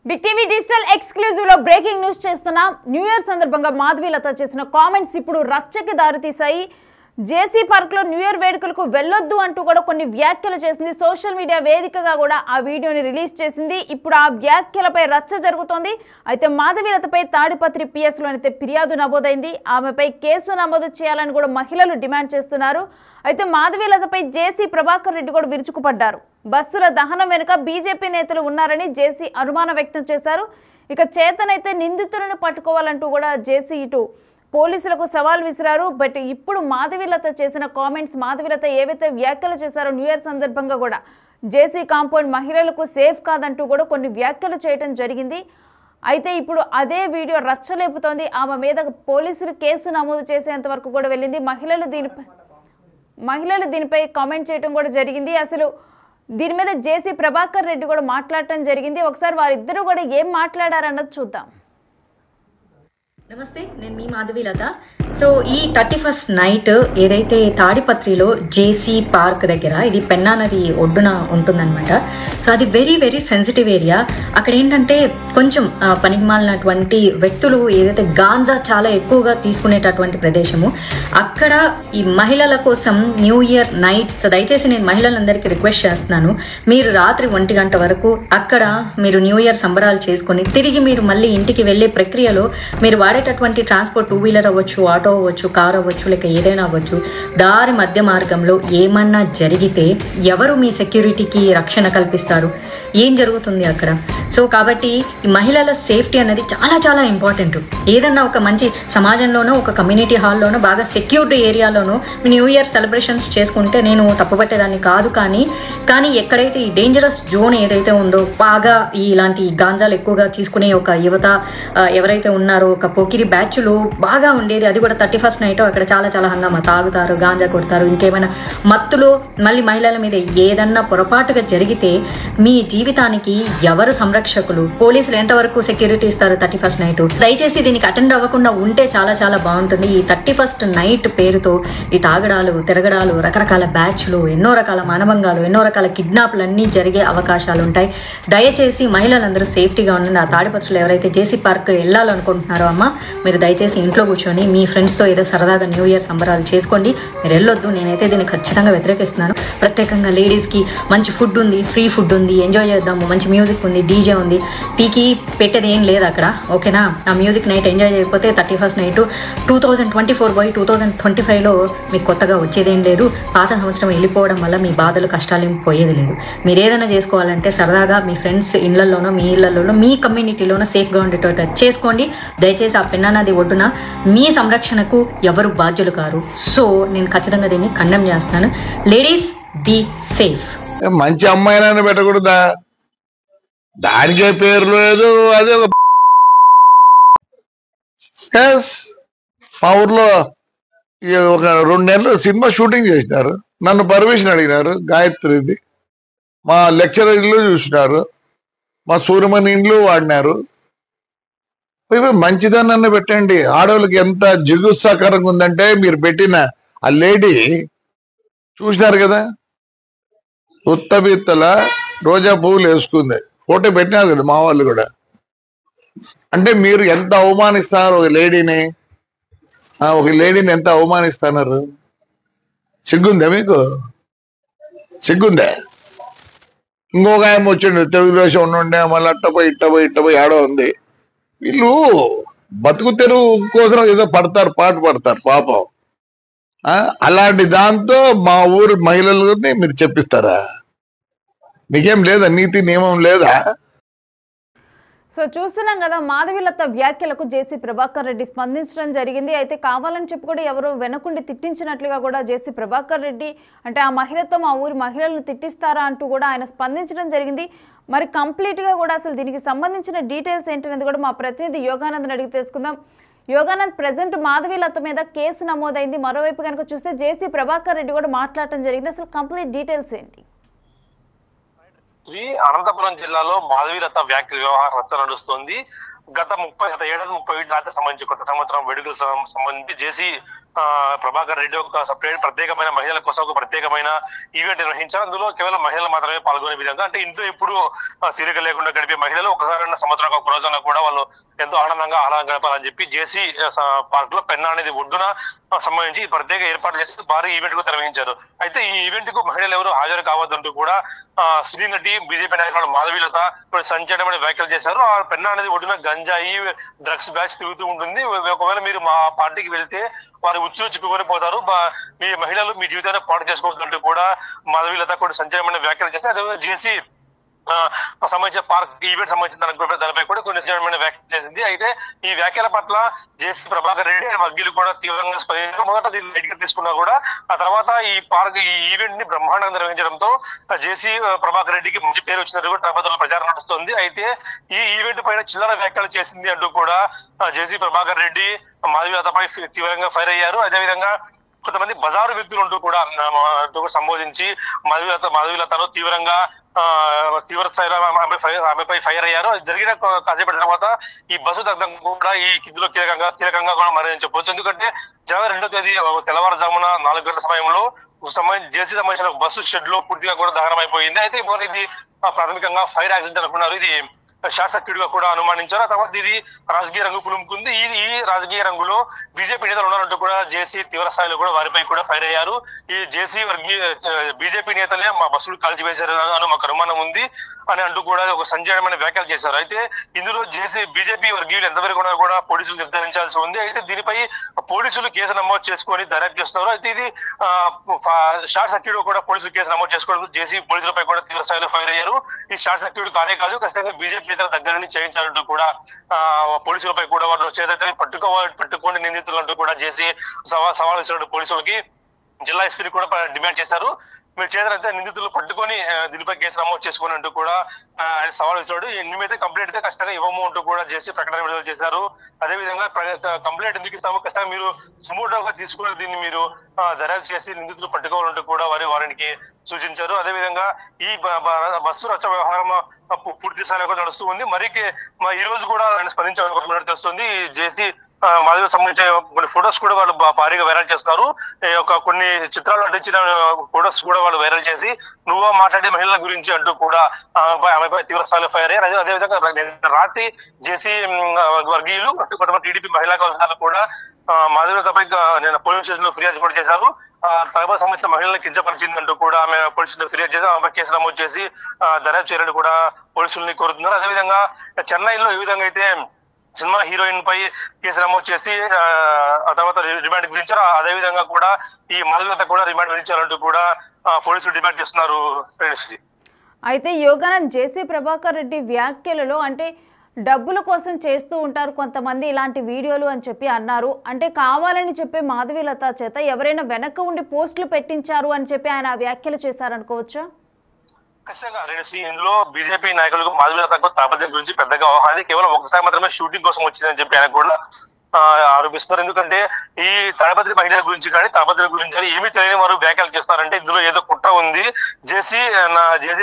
Big TV digital exclusive లో breaking news చేస్తున్నాం. New year సందర్భంగా మాధవీలత చేసిన కామెంట్స్ ఇప్పుడు రచ్చకి దారితీశాయి. జేసీ పార్క్ లో న్యూ ఇయర్ వేడుకలకు వెళ్ళొద్దు అంటూ కూడా కొన్ని వ్యాఖ్యలు చేసింది. సోషల్ మీడియా వేదికగా కూడా ఆ వీడియోని రిలీజ్ చేసింది. ఇప్పుడు ఆ వ్యాఖ్యలపై రచ్చ జరుగుతోంది. అయితే మాధవీలతపై తాడిపత్రి పిఎస్ లో అయితే ఫిర్యాదు నమోదైంది. ఆమెపై కేసు నమోదు చేయాలని కూడా మహిళలు డిమాండ్ చేస్తున్నారు. అయితే మాధవీలతపై జేసీ ప్రభాకర్ రెడ్డి కూడా విరుచుకుపడ్డారు. బస్సుల దహనం వెనుక బీజేపీ నేతలు ఉన్నారని జేసీ అనుమానం వ్యక్తం చేశారు. ఇక చేతనైతే నిందితులను పట్టుకోవాలంటూ కూడా జేసీ ఇటు పోలీసులకు సవాల్ విసిరారు. బట్ ఇప్పుడు మాధవీలత చేసిన కామెంట్స్, మాధవీలత ఏవైతే వ్యాఖ్యలు చేశారో న్యూ ఇయర్ సందర్భంగా కూడా జేసీ కాంపౌండ్ మహిళలకు సేఫ్ కాదంటూ కూడా కొన్ని వ్యాఖ్యలు చేయడం జరిగింది. అయితే ఇప్పుడు అదే వీడియో రచ్చలేపుతోంది. ఆమె మీద పోలీసులు కేసు నమోదు చేసేంత వరకు కూడా వెళ్ళింది. మహిళలు దీనిపై కామెంట్ చేయడం కూడా జరిగింది. అసలు దీని మీద జేసీ ప్రభాకర్ రెడ్డి కూడా మాట్లాడటం జరిగింది. ఒకసారి వారిద్దరూ కూడా ఏం మాట్లాడారన్నది చూద్దాం. నమస్తే, నేను మీ మాధవీలత. సో ఈ 31st నైట్ ఏదైతే తాడిపత్రిలో జేసీ పార్క్ దగ్గర, ఇది పెన్నా నది ఒడ్డున ఉంటుందన్నమాట. సో అది వెరీ వెరీ సెన్సిటివ్ ఏరియా. అక్కడ ఏంటంటే కొంచెం పనికిమాలినటువంటి వ్యక్తులు ఏదైతే గాంజా చాలా ఎక్కువగా తీసుకునేటటువంటి ప్రదేశము. అక్కడ ఈ మహిళల కోసం న్యూ ఇయర్ నైట్, దయచేసి నేను మహిళలందరికీ రిక్వెస్ట్ చేస్తున్నాను, మీరు రాత్రి 1 గంట వరకు అక్కడ మీరు న్యూ ఇయర్ సంబరాలు చేసుకొని తిరిగి మీరు మళ్ళీ ఇంటికి వెళ్ళే ప్రక్రియలో మీరు వాడేటటువంటి ట్రాన్స్పోర్ట్ 2 వీలర్ అవ్వచ్చు, ఆటో అవ్వచ్చు, కార్ అవ్వచ్చు, లేక ఏదైనా అవ్వచ్చు, దారి మధ్య మార్గంలో ఏమన్నా జరిగితే ఎవరు మీ సెక్యూరిటీకి రక్షణ కల్పిస్తారు? ఏం జరుగుతుంది అక్కడ? సో కాబట్టి ఈ మహిళల సేఫ్టీ అనేది చాలా చాలా ఇంపార్టెంట్. ఏదన్నా ఒక మంచి సమాజంలోనో, ఒక కమ్యూనిటీ హాల్లోనో, బాగా సెక్యూర్డ్ ఏరియాలోనో న్యూ ఇయర్ సెలబ్రేషన్స్ చేసుకుంటే నేను తప్పుపట్టేదాన్ని కాదు. కానీ ఎక్కడైతే ఈ డేంజరస్ జోన్ ఏదైతే ఉందో, బాగా ఇలాంటి గాంజాలు ఎక్కువగా తీసుకునే ఒక యువత ఎవరైతే ఉన్నారో, ఒక పోకిరి బ్యాచ్లు బాగా ఉండేది, అది కూడా 31st నైట్ అక్కడ చాలా చాలా హంగామా, తాగుతారు, గాంజా కొడతారు, ఇంకేమైనా మత్తులో మళ్ళీ మహిళల మీద ఏదన్నా పొరపాటుగా జరిగితే మీ జీవితానికి ఎవరు సంరక్షకులు? పోలీసులు ఎంతవరకు సెక్యూరిటీ ఇస్తారు 31st నైట్? దయచేసి దీనికి అటెండ్ అవ్వకుండా ఉంటే చాలా చాలా బాగుంటుంది. ఈ 31st నైట్ పేరుతో ఈ తాగడాలు, తిరగడాలు, రకరకాల బ్యాచ్లు, ఎన్నో రకాల మానభంగాలు, ఎన్నో రకాల కిడ్నాప్లు అన్నీ జరిగే అవకాశాలు ఉంటాయి. దయచేసి మహిళలందరూ సేఫ్టీగా ఉండండి. ఆ తాడిపత్రులు ఎవరైతే జేసీ పార్క్ వెళ్ళాలనుకుంటున్నారో అమ్మ, మీరు దయచేసి ఇంట్లో కూర్చొని మీ ఫ్రెండ్స్తో ఏదో సరదాగా న్యూ ఇయర్ సంబరాలు చేసుకోండి. మీరు వెళ్ళొద్దు. నేనైతే దీన్ని ఖచ్చితంగా వ్యతిరేకిస్తున్నాను. ప్రత్యేకంగా లేడీస్కి మంచి ఫుడ్ ఉంది, ఫ్రీ ఫుడ్ ఉంది, ఎంజాయ్ చేద్దాము, మంచి మ్యూజిక్ ఉంది, డీజే ఉంది, పీకి పెట్టేది ఏం లేదు అక్కడ, ఓకేనా? ఆ మ్యూజిక్ నైట్ ఎంజాయ్ చేయకపోతే 31st నైట్ 2024 పోయి 2025లో మీకు కొత్తగా వచ్చేదేం లేదు. పాత సంవత్సరం వెళ్ళిపోవడం వల్ల మీ బాధలు, కష్టాలు ఏం పోయేది లేదు. మీరు ఏదైనా చేసుకోవాలంటే సరదాగా మీ ఫ్రెండ్స్ ఇళ్లలోనో, మీ ఇళ్లలోనో, మీ కమ్యూనిటీలోనో సేఫ్గా ఉండేటట్టు చేసుకోండి. దయచేసి ఆ పెన్నా నది ఒడ్డున మీ సంరక్షణకు ఎవరు బాధ్యులు కారు. సో నేను ఖచ్చితంగా దీన్ని కండెమ్ చేస్తాను. Ladies be safe. మంచి అమ్మాయినైనా పెట్టకూడదా? దానికే పేరు లేదు. అదే మా ఊర్లో ఒక 2 నెలలు సినిమా షూటింగ్ చేసినారు. నన్ను పర్మిషన్ అడిగినారు. గాయత్రిది మా లెక్చరర్ ఇల్లు చూసినారు, మా సూర్యమణి ఇండ్లు వాడినారు. మంచిదాన్ని పెట్టండి. ఆడవాళ్ళకి ఎంత జిగుత్సాకరంగా ఉందంటే, మీరు పెట్టిన ఆ లేడీ చూసినారు కదా, ఉత్తబిత్తల రోజా పువ్వులు వేసుకుంది, ఫోటో పెట్టినారు కదా మా వాళ్ళు కూడా. అంటే మీరు ఎంత అవమానిస్తున్నారు ఒక లేడీని ఎంత అవమానిస్తున్నారు? సిగ్గుందా మీకు? సిగ్గుందా? ఇంకొక ఆయన వచ్చిండు, తెలుగుదేశం ఉండే, మళ్ళీ ఇట్టపోయి ఆడో ఉంది. వీళ్ళు బతుకు తెరువు కోసం ఏదో పాటు పడతారు పాపం. అలాంటి దాంతో మా ఊరు మహిళలని మీరు చెప్పిస్తారా? మీకేం లేదా? నీతి నియమం లేదా? సో చూస్తున్నాం కదా, మాధవీలత వ్యాఖ్యలకు జేసీ ప్రభాకర్ రెడ్డి స్పందించడం జరిగింది. అయితే కావాలని చెప్పి కూడా ఎవరో వెనకుండి తిట్టించినట్లుగా కూడా జేసీ ప్రభాకర్ రెడ్డి, అంటే ఆ మహిళతో మా ఊరి మహిళలను తిట్టిస్తారా అంటూ కూడా ఆయన స్పందించడం జరిగింది. మరి కంప్లీట్గా కూడా అసలు దీనికి సంబంధించిన డీటెయిల్స్ ఏంటనేది కూడా మా ప్రతినిధి యోగానంద్ అడిగి తెలుసుకుందాం. యోగానంద్, ప్రజెంట్ మాధవీలత మీద కేసు నమోదైంది. మరోవైపు కనుక చూస్తే జేసీ ప్రభాకర్ రెడ్డి కూడా మాట్లాడటం జరిగింది. అసలు కంప్లీట్ డీటెయిల్స్ ఏంటి? అనంతపురం జిల్లాలో మాధవీలత వ్యాఖ్య వ్యవహారం రచ్చ నడుస్తోంది. గత ఏడాది 30 రాత్రి సంబంధించి కొత్త సంవత్సరం వేడుకలకు సంబంధించి జేసీ ప్రభాకర్ రెడ్డి ఒక ప్రత్యేకమైన మహిళల కోసం ఒక ప్రత్యేకమైన ఈవెంట్ నిర్వహించారు. అందులో కేవలం మహిళలు మాత్రమే పాల్గొనే విధంగా, అంటే ఇంట్లో ఎప్పుడు తీరిక లేకుండా గడిపే మహిళలు ఒకసారి సంవత్సరం ఒక రోజున కూడా వాళ్ళు ఎంతో ఆనందంగా గడపాలని చెప్పి జేసీ పార్క్ లో పెన్నా అనేది ఒడ్డున సంబంధించి ప్రత్యేక ఏర్పాటు చేసి భారీ ఈవెంట్ కు నిర్వహించారు. అయితే ఈ ఈవెంట్ కు మహిళలు ఎవరు హాజరు కావద్దంటూ కూడా శ్రీ నటి బీజేపీ నాయకురాలు మాధవీలత సంచలనమైన వ్యాఖ్యలు చేశారు. ఆ పెన్నా అనేది ఒడ్డున గంజాయి డ్రగ్స్ బ్యాచ్ తిరుగుతూ ఉంటుంది. ఒకవేళ మీరు మా పార్టీకి వెళ్తే వారు ఉచ్చులు చిక్కుకొని పోతారు, మీ మహిళలు మీ జీవితాన్ని పాటు చేసుకోవద్దంటూ కూడా మాధవీలత కొన్ని సంచలనమైన వ్యాఖ్యలు చేశారు. అదే జేసీ సంబంధించిన పార్క్ ఈవెంట్ సంబంధించిన దానిపై కూడా కొన్ని సంచలనమైన వ్యాఖ్యలు చేసింది. అయితే ఈ వ్యాఖ్యల పట్ల జేసీ ప్రభాకర్ రెడ్డి అండ్ వర్గీయులు కూడా తీవ్రంగా స్పందించారు. మొదట దీన్ని లైట్ గా తీసుకున్నా కూడా ఆ తర్వాత ఈ ఈవెంట్ ని బ్రహ్మాండంగా నిర్వహించడంతో జేసీ ప్రభాకర్ రెడ్డికి మంచి పేరు వచ్చినట్టు కూడా తరబతుల్లో ప్రచారం నడుస్తుంది. అయితే ఈ ఈవెంట్ పైన చిల్లర వ్యాఖ్యలు చేసింది అంటూ కూడా జేసీ ప్రభాకర్ రెడ్డి మాధవీలతపై తీవ్రంగా ఫైర్ అయ్యారు. అదేవిధంగా కొంతమంది బజారు వ్యక్తులు అంటూ కూడా సంబోధించి మాధవీలతను తీవ్ర స్థాయిలో ఆమెపై ఫైర్ అయ్యారు. జరిగిన కాసేపటి తర్వాత ఈ బస్సు దగ్ధం కూడా ఈ కిందులో కీలకంగా కూడా మరి చెప్పవచ్చు. ఎందుకంటే జనవరి 2వ తేదీ తెల్లవారుజామున 4 గంటల సమయంలో జేసీ సంబంధించిన బస్సు షెడ్ లో పూర్తిగా కూడా దహనం అయిపోయింది. అయితే ఇది ప్రాథమికంగా ఫైర్ యాక్సిడెంట్ అనుకున్నారు, ఇది షార్ట్ సర్క్యూట్ గా కూడా అనుమానించారు. ఆ తర్వాత ఇది రాజకీయ రంగు పులుముకుంది. ఈ రాజకీయ రంగులో బీజేపీ నేతలు ఉన్నారంటూ కూడా జేసీ తీవ్ర స్థాయిలో కూడా వారిపై కూడా ఫైర్ అయ్యారు. ఈ జేసీ బీజేపీ నేతలే మా బస్సులు కాల్చివేశారు అని మాకు అనుమానం ఉంది అని అంటూ కూడా ఒక సంచలనమైన వ్యాఖ్యలు చేశారు. అయితే ఇందులో బీజేపీ వర్గీయులు ఎంతవరకు ఉన్నా కూడా పోలీసులు నిర్ధారించాల్సి ఉంది. అయితే దీనిపై పోలీసులు కేసు నమోదు చేసుకొని దర్యాప్తు చేస్తున్నారు. అయితే ఇది షార్ట్ సర్క్యూట్ కూడా పోలీసులు కేసు నమోదు చేసుకోవడం జేసీ పోలీసులపై కూడా తీవ్ర స్థాయిలో ఫైర్ అయ్యారు. ఈ షార్ట్ సర్క్యూట్ కానే కాదు, ఖచ్చితంగా బీజేపీ నేతల దగ్గర నుంచి చేయించాలంటూ కూడా పోలీసులపై కూడా వారు చేతని పట్టుకోండి నిందితులు అంటూ కూడా జేసీ సవాల్ ఇచ్చినట్టు పోలీసులకి జిల్లా ఎస్పీ కూడా డిమాండ్ చేశారు. మీరు చేతనైతే నిందితులు పట్టుకొని దీనిపై కేసు నమోదు చేసుకుని అంటూ కూడా ఆయన సవాల్ ఇచ్చాడు. ఎన్నిమైతే కంప్లైంట్ అయితే ఖచ్చితంగా ఇవ్వము అంటూ కూడా జేసీ ప్రకటన విడుదల చేశారు. అదేవిధంగా కంప్లైంట్ ఎందుకు ఇస్తాము, ఖచ్చితంగా మీరు సుమోటోగా తీసుకుని దీన్ని మీరు దర్యాప్తు చేసి నిందితులు పట్టుకోవాలంటూ కూడా వారికి సూచించారు. అదేవిధంగా ఈ బస్సు రచ్చ వ్యవహారం పూర్తి స్థాయిలో కూడా నడుస్తూ ఉంది. ఈ రోజు కూడా ఆయన స్పందించాలని తెలుస్తుంది. జేసీ మాధవి సంబంధించిన కొన్ని ఫొటోస్ కూడా వాళ్ళు భారీగా వైరల్ చేస్తారు. కొన్ని చిత్రాలు అంటించిన ఫొటోస్ కూడా వాళ్ళు వైరల్ చేసి నువ్వు మాట్లాడే మహిళల గురించి అంటూ కూడా ఆమెపై తీవ్ర స్థాయిలో ఫైర్ అయ్యారు. అదేవిధంగా రాత్రి జేసీ వర్గీయులు కొంతమంది టీడీపీ మహిళా కౌన్సిలర్లు కూడా మాధవీలతపై నేను పోలీస్ స్టేషన్ లో ఫిర్యాదు కూడా చేశారు. తరబతుకు సంబంధించిన మహిళలను కించపరిచిందంటూ కూడా ఆమె పోలీసులు ఫిర్యాదు చేసి ఆమెపై కేసు నమోదు చేసి దర్యాప్తు చేయాలని కూడా పోలీసుల్ని కోరుతున్నారు. అదేవిధంగా చెన్నైలో ఏ విధంగా అయితే సినిమా హీరోయిన్ పై కేసు నమోదు చేసి ఆ తర్వాత రిమాండ్ విధించారు, అదేవిధంగా కూడా ఈ మాధవీలత కూడా రిమాండ్ విధించాలంటూ కూడా పోలీసులు డిమాండ్ చేస్తున్నారు. అయితే యోగానంద్, జేసీ ప్రభాకర్ రెడ్డి వ్యాఖ్యలలో అంటే డబ్బుల కోసం చేస్తూ ఉంటారు కొంతమంది ఇలాంటి వీడియోలు అని చెప్పి అన్నారు. అంటే కావాలని చెప్పి మాధవీలత చేత ఎవరైనా వెనక ఉండి పోస్టులు పెట్టించారు అని చెప్పి ఆయన వ్యాఖ్యలు చేశారనుకోవచ్చా? ఖచ్చితంగా ఇందులో బీజేపీ నాయకులకు మాధవీలతకు తాపత్రయం గురించి పెద్దగా అవగాహన, కేవలం ఒకసారి మాత్రమే షూటింగ్ కోసం వచ్చిందని చెప్పి ఆయన కూడా ఆరోపిస్తున్నారు. ఎందుకంటే ఈ తాడిపత్రి మహిళల గురించి కానీ తాడిపత్రి గురించి కానీ ఏమీ తెలియని వారు వ్యాఖ్యలు చేస్తారంటే ఇందులో ఏదో కుట్ర ఉంది. జేసీ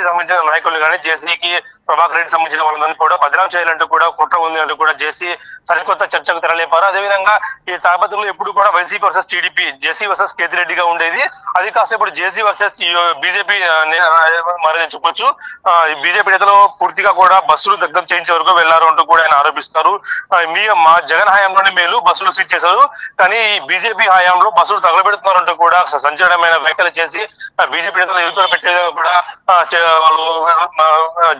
సంబంధించిన నాయకులు కానీ జేసీకి ప్రభాకర్ రెడ్డి సంబంధించిన వాళ్ళందరినీ కూడా బదనాం చేయాలంటూ కూడా కుట్ర ఉంది అంటూ కూడా జేసీ సరికొత్త చర్చకు తెరలేపారు. అదేవిధంగా ఈ తాడిపత్రిలో ఎప్పుడు కూడా వైసీపీ వర్సెస్ టీడీపీ, జేసీ వర్సెస్ కేతిరెడ్డిగా ఉండేది. అది కాస్త ఇప్పుడు జేసీ వర్సెస్ బీజేపీ మరని చెప్పొచ్చు. బీజేపీ నేతలు పూర్తిగా కూడా బస్సులు దగ్ధం చేయించే వరకు వెళ్లారు అంటూ కూడా ఆయన ఆరోపిస్తారు. మా జగన్ హయాంలోనే మేలు బస్సులు సీజ్ చేశారు, కానీ ఈ బీజేపీ హయాంలో బస్సులు తగలబెడుతున్నారంటూ కూడా సంచలనమైన వ్యాఖ్యలు చేసి బీజేపీ నేతలు ఎదుగుతున్న పెట్టేది కూడా వాళ్ళు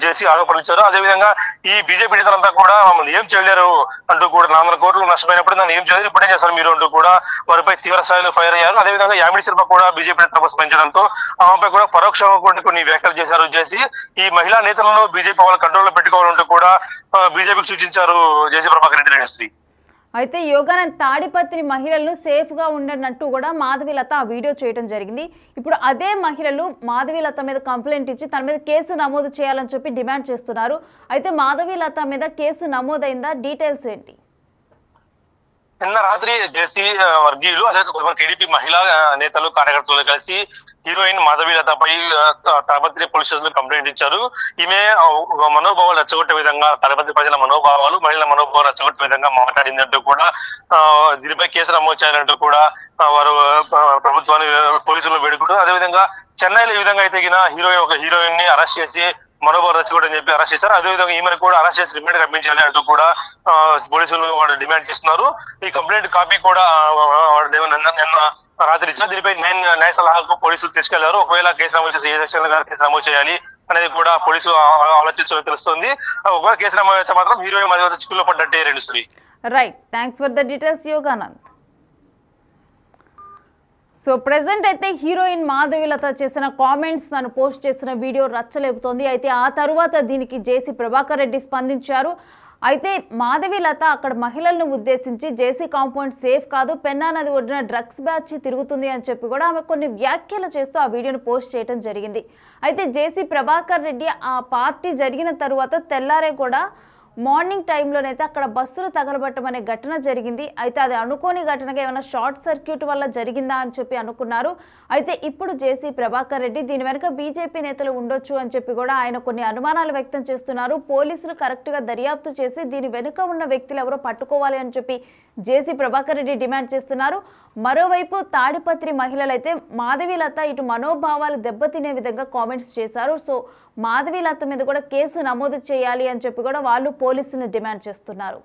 జేసీ ఆరోపణించారు. అదేవిధంగా ఈ బీజేపీ నేతలంతా కూడా మమ్మల్ని ఏం చేయలేరు అంటూ కూడా 400 కోట్లు నష్టపోయినప్పుడు దాన్ని ఏం చేయలేదు, ఇప్పుడే చేస్తారు మీరు అంటూ కూడా వారిపై తీవ్ర స్థాయిలో ఫైర్ అయ్యారు. అదేవిధంగా యామిడి శర్మ కూడా బీజేపీ నేతలకు స్పందించడంతో ఆమెపై కూడా పరోక్షంగా కొన్ని వ్యాఖ్యలు చేశారు చేసి ఈ మహిళా నేతలను బీజేపీ వాళ్ళ కంట్రోల్లో పెట్టుకోవాలంటూ కూడా బీజేపీకి సూచించారు జేసీ ప్రభాకర్ రెడ్డి శ్రీ. అయితే యోగానంద్ తాడిపత్రి మహిళలను సేఫ్గా ఉండనట్టు కూడా మాధవీలత ఆ వీడియో చేయడం జరిగింది. ఇప్పుడు అదే మహిళలు మాధవీలత మీద కంప్లైంట్ ఇచ్చి తన మీద కేసు నమోదు చేయాలని చెప్పి డిమాండ్ చేస్తున్నారు. అయితే మాధవీలత మీద కేసు నమోదైందా, డీటెయిల్స్ ఏంటి? నిన్న రాత్రి జేసీ వర్గీయులు అదే కొంతమంది టీడీపీ మహిళా నేతలు కార్యకర్తలు కలిసి హీరోయిన్ మాధవీలతపై తాడిపత్రి పోలీస్ స్టేషన్ లో కంప్లైంట్ ఇచ్చారు. ఈమె మనోభావాలు రెచ్చగొట్టే విధంగా, తాడిపత్రి ప్రజల మనోభావాలు, మహిళల మనోభావాలు రెచ్చగొట్టే విధంగా మాట్లాడిందంటూ కూడా దీనిపై కేసు నమోదు చేయాలంటూ కూడా వారు ప్రభుత్వాన్ని పోలీసులను వేడుకుంటారు. అదేవిధంగా చెన్నైలో ఈ విధంగా అయితే హీరోయిన్ ని అరెస్ట్ చేసి మనోభావాలు రెచ్చగొట్టని చెప్పి అరెస్ట్ చేశారు. అదేవిధంగా ఈమెను కూడా అరెస్ట్ చేసి రిమాండ్ పంపించాలి అంటూ కూడా పోలీసులు వాళ్ళు డిమాండ్ చేస్తున్నారు. ఈ కంప్లైంట్ కాపీ కూడా నిన్న రాత్రి ఇచ్చారు. దీనిపై న్యాయ సలహాకు పోలీసులు తీసుకెళ్లారు. ఒకవేళ కేసు నమోదు చేసి ఏ సెక్షన్ గారు కేసు నమోదు చేయాలి అనేది కూడా పోలీసులు ఆలోచించడం తెలుస్తుంది. ఒకవేళ కేసు నమోదు అయితే మాత్రం హీరోయిన్ మధ్య చిక్కుల్లో పడ్డట్టే Renusri. Right, thanks for the details Yoganand. So present అయితే హీరోయిన్ మాధవీలత చేసిన కామెంట్స్, తను పోస్ట్ చేసిన వీడియో రచ్చలేపుతోంది. అయితే ఆ తరువాత దీనికి జేసీ ప్రభాకర్ రెడ్డి స్పందించారు. అయితే మాధవీలత అక్కడ మహిళలను ఉద్దేశించి జేసీ కాంపౌండ్ సేఫ్ కాదు, పెన్నా నది ఒడ్డున డ్రగ్స్ బ్యాచ్ తిరుగుతుంది అని చెప్పి కూడా ఆమె కొన్ని వ్యాఖ్యలు చేస్తూ ఆ వీడియోను పోస్ట్ చేయడం జరిగింది. అయితే జేసీ ప్రభాకర్ రెడ్డి ఆ పార్టీ జరిగిన తరువాత తెల్లారే కూడా మార్నింగ్ టైంలోనైతే అక్కడ బస్సులు తగలబట్టం అనే ఘటన జరిగింది. అయితే అది అనుకోని ఘటనగా ఏమైనా షార్ట్ సర్క్యూట్ వల్ల జరిగిందా అని చెప్పి అనుకున్నారు. అయితే ఇప్పుడు జేసీ ప్రభాకర్ రెడ్డి దీని వెనుక బీజేపీ నేతలు ఉండొచ్చు అని చెప్పి కూడా ఆయన కొన్ని అనుమానాలు వ్యక్తం చేస్తున్నారు. పోలీసులు కరెక్ట్గా దర్యాప్తు చేసి దీని వెనుక ఉన్న వ్యక్తులు ఎవరో పట్టుకోవాలి అని చెప్పి జేసీ ప్రభాకర్ రెడ్డి డిమాండ్ చేస్తున్నారు. మరోవైపు తాడిపత్రి మహిళలైతే మాధవీలత ఇటు మనోభావాలు దెబ్బతినే విధంగా కామెంట్స్ చేశారు. సో మాధవీలత మీద కూడా కేసు నమోదు చేయాలి అని చెప్పి కూడా వాళ్ళు పోలీసులను డిమాండ్ చేస్తున్నారు.